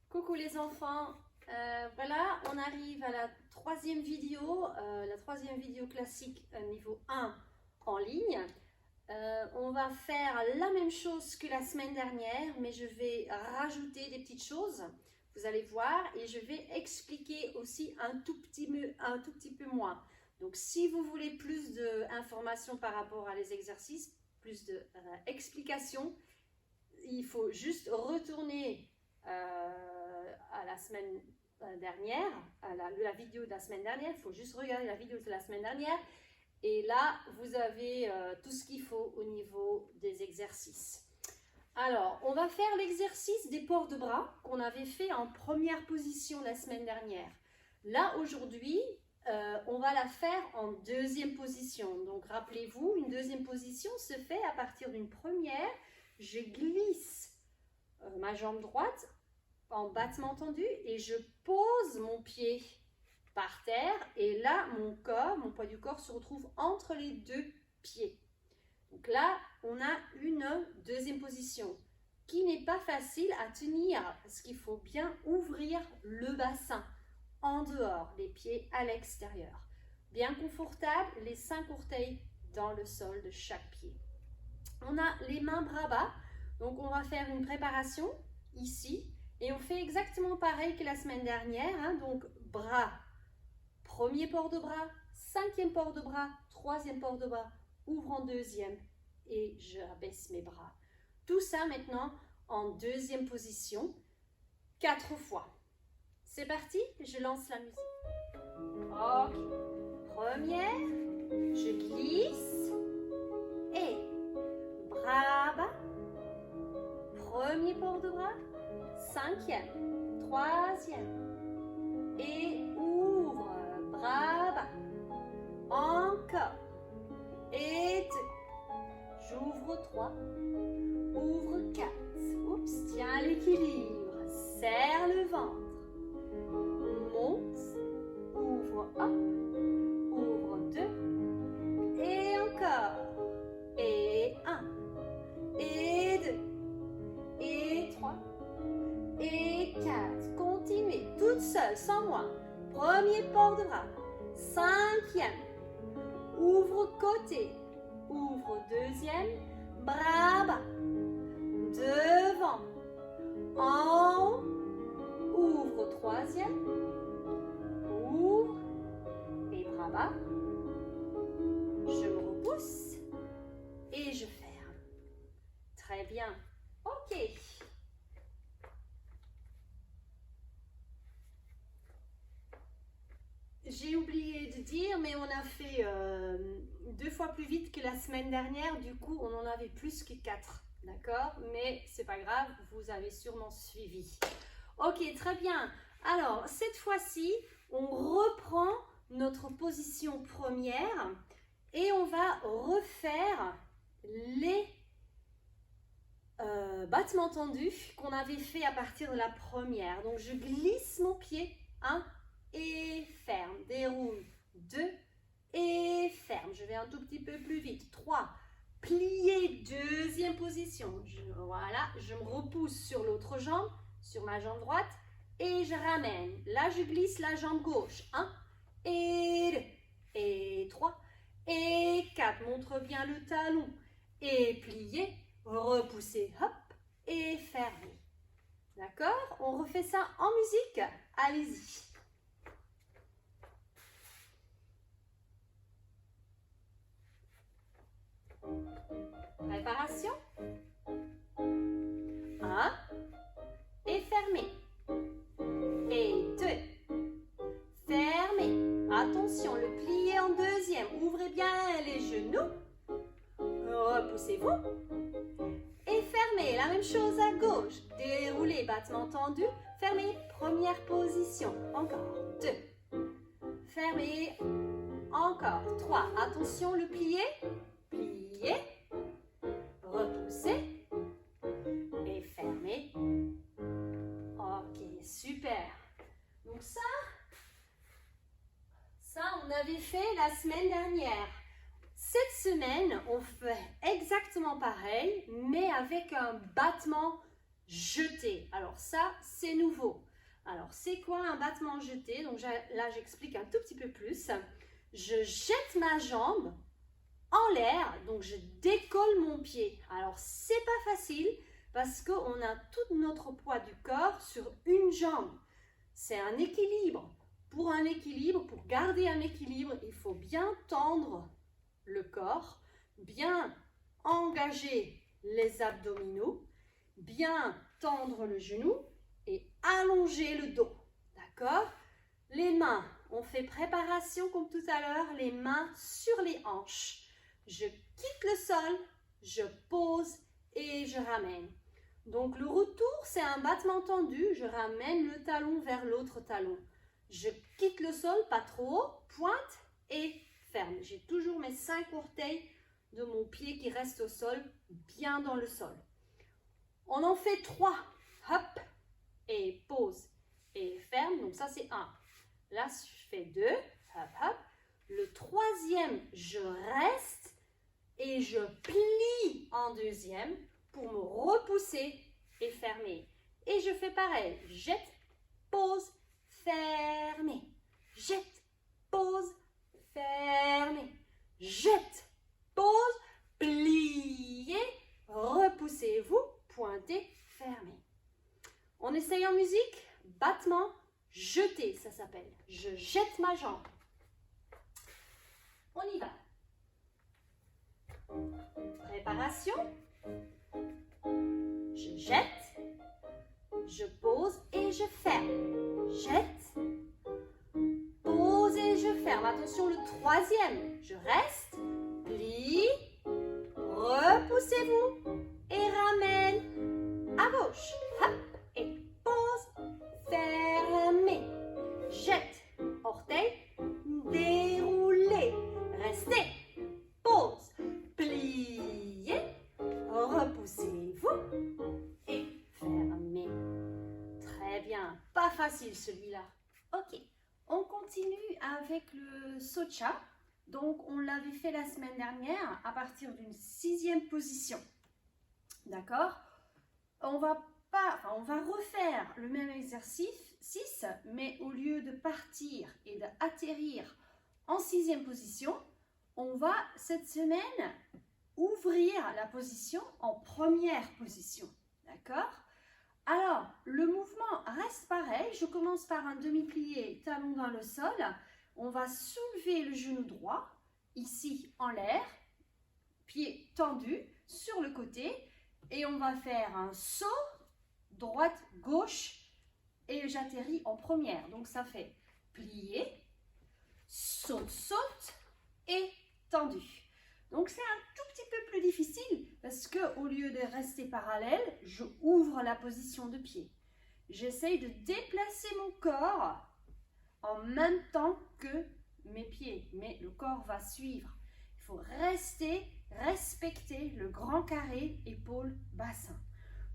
Coucou les enfants, voilà, on arrive à la troisième vidéo classique niveau 1 en ligne. On va faire la même chose que la semaine dernière, mais je vais rajouter des petites choses, vous allez voir, et je vais expliquer aussi un tout petit peu moins. Donc si vous voulez plus d'informations par rapport à les exercices, plus d'explications, il faut juste retourner à la semaine dernière, à la vidéo de la semaine dernière. Il faut juste regarder la vidéo de la semaine dernière. Et là, vous avez tout ce qu'il faut au niveau des exercices. Alors, on va faire l'exercice des ports de bras qu'on avait fait en première position la semaine dernière. Là, aujourd'hui, on va la faire en deuxième position. Donc, rappelez-vous, une deuxième position se fait à partir d'une première. Je glisse ma jambe droite en battement tendu et je pose mon pied par terre et là mon poids du corps se retrouve entre les deux pieds. Donc là on a une deuxième position qui n'est pas facile à tenir parce qu'il faut bien ouvrir le bassin en dehors, les pieds à l'extérieur. Bien confortable, les 5 orteils dans le sol de chaque pied. On a les mains bras bas, donc on va faire une préparation ici. Et on fait exactement pareil que la semaine dernière, hein. Donc bras, premier port de bras, cinquième port de bras, troisième port de bras, ouvre en deuxième et je abaisse mes bras. Tout ça maintenant en deuxième position, 4 fois. C'est parti, je lance la musique. Ok, première, je glisse et bras bas, premier port de bras, cinquième, troisième, et ouvre, bras bas, encore, et 2, j'ouvre 3, ouvre 4, oups, tiens l'équilibre, serre le ventre, monte, ouvre 1, ouvre 2, et encore, et 1, et 2, et 3, et 4. Continuez toute seule, sans moi. Premier port de bras. Cinquième. Ouvre côté. Ouvre deuxième. Bras bas. Devant. En haut. Ouvre troisième. Ouvre. Et bras bas. Je me repousse. Et je ferme. Très bien. Ok. J'ai oublié de dire, mais on a fait 2 fois plus vite que la semaine dernière. Du coup, on en avait plus que 4. D'accord? Mais c'est pas grave, vous avez sûrement suivi. Ok, très bien. Alors, cette fois-ci, on reprend notre position première et on va refaire les battements tendus qu'on avait fait à partir de la première. Donc, je glisse mon pied. 1 et ferme. Déroule. 2 et ferme. Je vais un tout petit peu plus vite. 3. Plié. Deuxième position. Voilà. Je me repousse sur l'autre jambe, sur ma jambe droite. Et je ramène. Là, je glisse la jambe gauche. 1 et 2 et 3 et 4. Montre bien le talon. Et plié. Repousser. Hop. Et fermer. D'accord? On refait ça en musique. Allez-y. Préparation. 1 et fermez. Et 2. Fermez. Attention, le plié en deuxième. Ouvrez bien les genoux. Repoussez-vous. Et fermez. La même chose à gauche. Déroulez, battement tendu. Fermez. Première position. Encore. 2. Fermez. Encore. 3. Attention, le plié. Plié. Repoussez. Et fermez. Ok, super. Donc ça, on avait fait la semaine dernière. Cette semaine, on fait exactement pareil, mais avec un battement jeté. Alors ça, c'est nouveau. Alors, c'est quoi un battement jeté? Donc là, j'explique un tout petit peu plus. Je jette ma jambe en l'air, donc je décolle mon pied. Alors, c'est pas facile parce qu'on a tout notre poids du corps sur une jambe. C'est un équilibre. Pour un équilibre, pour garder un équilibre, il faut bien tendre le corps, bien engager les abdominaux, bien tendre le genou et allonger le dos. D'accord? Les mains, on fait préparation comme tout à l'heure, les mains sur les hanches. Je quitte le sol, je pose et je ramène. Donc le retour, c'est un battement tendu, je ramène le talon vers l'autre talon. Je quitte le sol, pas trop haut, pointe et ferme. J'ai toujours mes 5 orteils de mon pied qui restent au sol, bien dans le sol. On en fait 3. Hop, et pose et ferme. Donc ça, c'est 1. Là, je fais 2. Hop, hop. Le troisième, je reste et je plie en deuxième pour me repousser et fermer. Et je fais pareil. Jette, pose, fermer. Jette, pose, fermer. Jette, pose, pliez, repoussez-vous, pointez, fermez. On essaye en musique. Battement, jeter, ça s'appelle. Je jette ma jambe. On y va. Préparation. Je jette, je pose et je ferme. Jette, pose et je ferme. Attention, le troisième. Je reste, plie, repoussez-vous et ramène à gauche. Hop, et pose, fermez. Jette, orteil, déroulez. Restez, pose, pliez, repoussez-vous et fermez. Très bien, pas facile celui-là. Ok, on continue avec le socha. Donc, on l'avait fait la semaine dernière à partir d'une 6e position. D'accord? On va refaire le même exercice, mais au lieu de partir et d'atterrir en 6e position, on va cette semaine ouvrir la position en première position. D'accord? Alors, le mouvement reste pareil. Je commence par un demi-plié, talon dans le sol. On va soulever le genou droit, ici en l'air, pied tendu sur le côté. Et on va faire un saut, droite-gauche, et j'atterris en première. Donc, ça fait plier, saute, saute et tendu. Donc, c'est un tout petit peu plus difficile parce qu'au lieu de rester parallèle, je ouvre la position de pied. J'essaye de déplacer mon corps en même temps que mes pieds, mais le corps va suivre. Il faut respecter le grand carré épaule-bassin.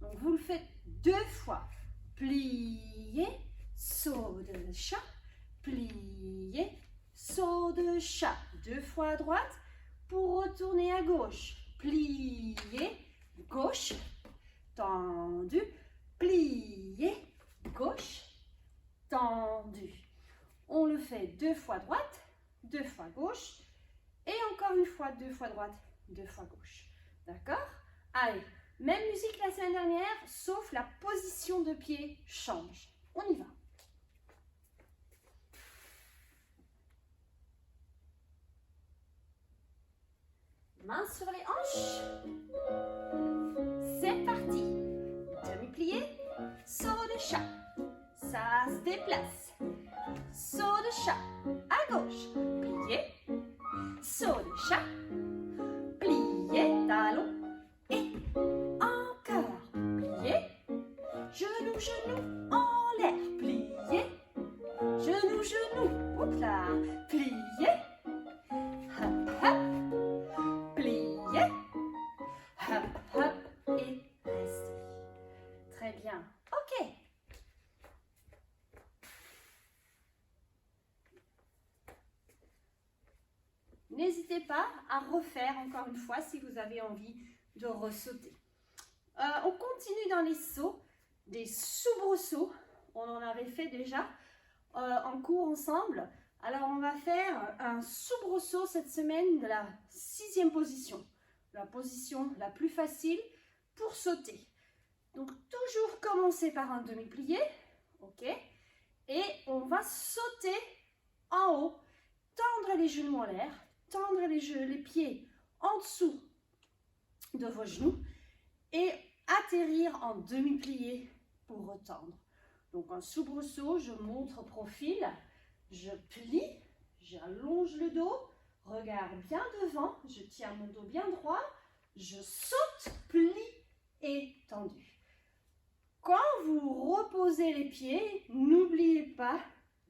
Donc, vous le faites 2 fois. Plier, saut de chat, plier, saut de chat. 2 fois à droite pour retourner à gauche. Plier, gauche, tendu, plier, gauche, tendu. On le fait 2 fois droite, 2 fois gauche et encore une fois 2 fois droite, 2 fois gauche. D'accord? Allez, même musique la semaine dernière, sauf la position de pied change. On y va. Mains sur les hanches. C'est parti. Demi-plié, saut de chat. Ça se déplace. Saut de chat. À gauche. Plié. Saut de chat. Plié. Talon. Et encore. Plié. Genou, genou. En l'air. Plié. Genou, genou. Oups là. Plié. Hop, hop. Plié. Hop, hop. Et restez. Très bien. Ok. N'hésitez pas à refaire encore une fois si vous avez envie de ressauter. On continue dans les sauts. des soubresauts. On en avait fait déjà en cours ensemble. Alors, on va faire un soubresaut cette semaine de la 6e position. La position la plus facile pour sauter. Donc, toujours commencer par un demi-plié. OK? Et on va sauter en haut. Tendre les genoux en l'air. Tendre les pieds en dessous de vos genoux. Et atterrir en demi-plié pour retendre. Donc, un soubresaut, je montre profil. Je plie, j'allonge le dos, regard bien devant, je tiens mon dos bien droit, je saute, plie et tendu. Quand vous reposez les pieds, n'oubliez pas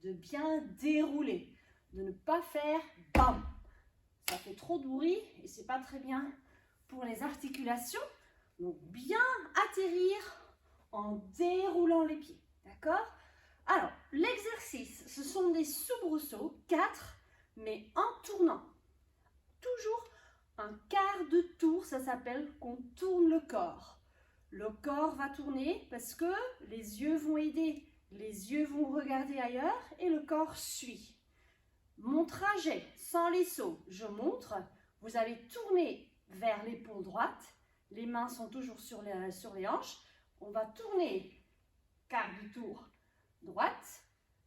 de bien dérouler, de ne pas faire bam. Ça fait trop de bruit et c'est pas très bien pour les articulations. Donc bien atterrir en déroulant les pieds, d'accord ? Alors, l'exercice, ce sont des soubresauts, 4, mais en tournant. Toujours un quart de tour, ça s'appelle qu'on tourne le corps. Le corps va tourner parce que les yeux vont aider, les yeux vont regarder ailleurs et le corps suit. Mon trajet, sans les sauts, je montre, vous allez tourner vers l'épaule droite, les mains sont toujours sur les hanches, on va tourner quart de tour droite.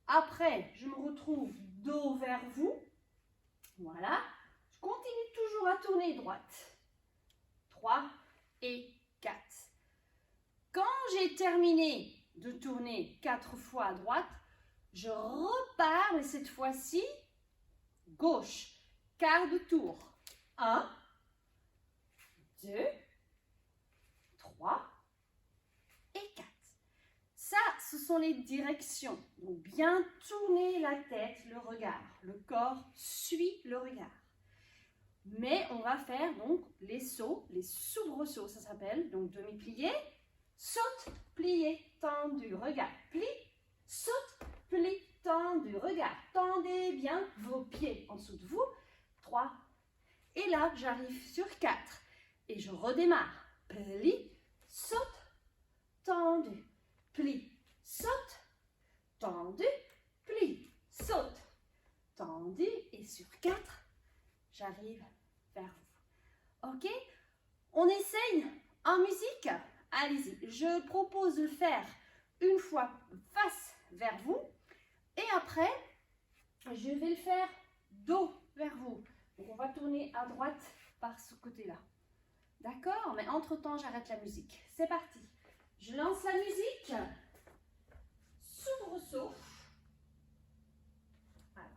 Après, je me retrouve dos vers vous. Voilà. Je continue toujours à tourner droite. 3 et 4. Quand j'ai terminé de tourner 4 fois à droite, je repars, mais cette fois-ci, gauche. Quart de tour. 1, 2, 3 et 4. Ça, ce sont les directions. Donc, bien tourner la tête, le regard. Le corps suit le regard. Mais on va faire donc les sauts, les soubresauts, ça s'appelle. Donc, demi-plié, saute, plié, tendu, regard, plie, saute, plie, tendu, regard. Tendez bien vos pieds en dessous de vous. 3. Et là, j'arrive sur 4. Et je redémarre. Plie, saute, tendu. Plie, saute, tendu, plie, saute, tendu. Et sur 4, j'arrive vers vous. OK? On essaye en musique? Allez-y. Je propose de le faire une fois face vers vous. Et après, je vais le faire dos vers vous. Donc, on va tourner à droite par ce côté-là. D'accord? Mais entre-temps, j'arrête la musique. C'est parti. Je lance la musique. Soubresaut. Alors,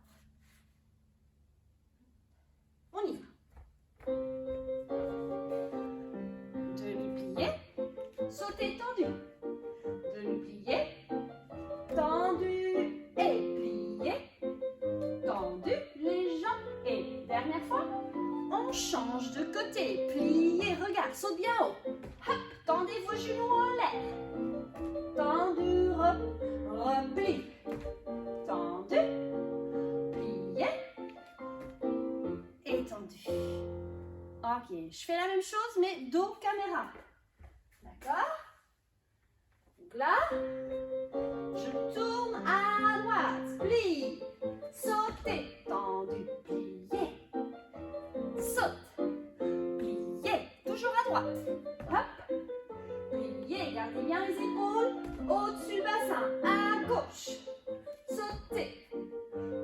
on y va. Demi-plié. Sauté tendu. Demi-plié. Tendu et plié. Tendu les jambes. Et dernière fois, on change de côté. Plié, regarde, saute bien haut. Hop, tendez vos genoux en l'air. Tendu, replie. Tendu, plié et tendu. Ok, je fais la même chose mais dos caméra. D'accord? Donc là, je tourne à droite, plie, sauter, tendu, plié, saute, plié, toujours à droite. Hop, plié, gardez bien les épaules au-dessus du bassin, à gauche, sauter,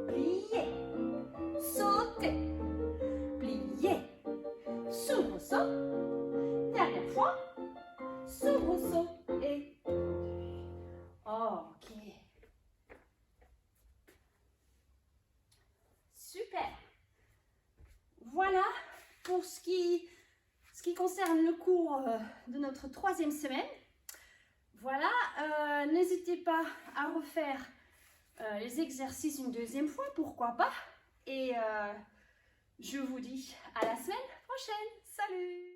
plié, sauter, plié, soubresaut, dernière fois, soubresaut et tendu. Ok. Super. Voilà pour ce qui concerne le cours de notre 3e semaine. Voilà, n'hésitez pas à refaire les exercices une 2e fois, pourquoi pas. Et je vous dis à la semaine prochaine. Salut!